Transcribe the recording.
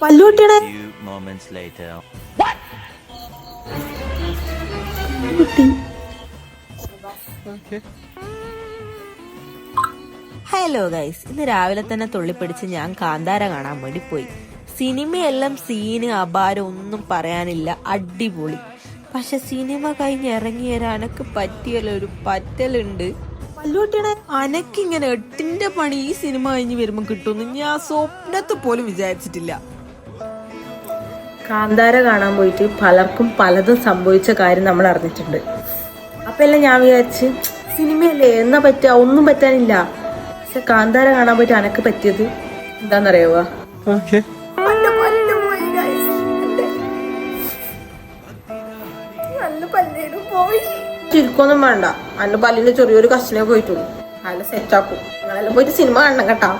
പല്ലുകുട്ടിയുടെ hello guys, ഇന്ന് രാവിലെ തന്നെ തുള്ളിപ്പിടിച്ച് ഞാൻ കാന്താര കാണാൻ വേണ്ടി പോയി. സിനിമയെല്ലാം സീന് അപാരം ഒന്നും പറയാനില്ല, അടിപൊളി. പക്ഷെ സിനിമ കഴിഞ്ഞ് ഇറങ്ങിയ അനക്ക് പറ്റിയല്ലോ ഒരു പറ്റലുണ്ട്. പല്ലുകുട്ടിയുടെ അനക്കിങ്ങനെ 8ന്റെ പണി ഈ സിനിമ കഴിഞ്ഞ് വരുമ്പോ കിട്ടുമെന്ന് ഞാൻ സ്വപ്നത്തിൽ പോലും വിചാരിച്ചിട്ടില്ല. കാന്താര കാണാൻ പോയിട്ട് പലർക്കും പലതും സംഭവിച്ച കാര്യം നമ്മൾ അറിഞ്ഞിട്ടുണ്ട്. അപ്പൊ എല്ലാം ഞാൻ വിചാരിച്ച് സിനിമയല്ലേ എന്നാ പറ്റുക, ഒന്നും പറ്റാനില്ല. പക്ഷെ കാന്താര കാണാൻ പോയിട്ട് അനക്ക് പറ്റിയത് എന്താന്നറിയാവുക? ചുരുക്കൊന്നും വേണ്ട, അന്റെ പല്ലിന്റെ ചെറിയൊരു കഷ്ണേ പോയിട്ടുള്ളൂ. അല്ല സെറ്റാക്കും. നിങ്ങളെല്ലാം പോയിട്ട് സിനിമ കാണണം കേട്ടോ.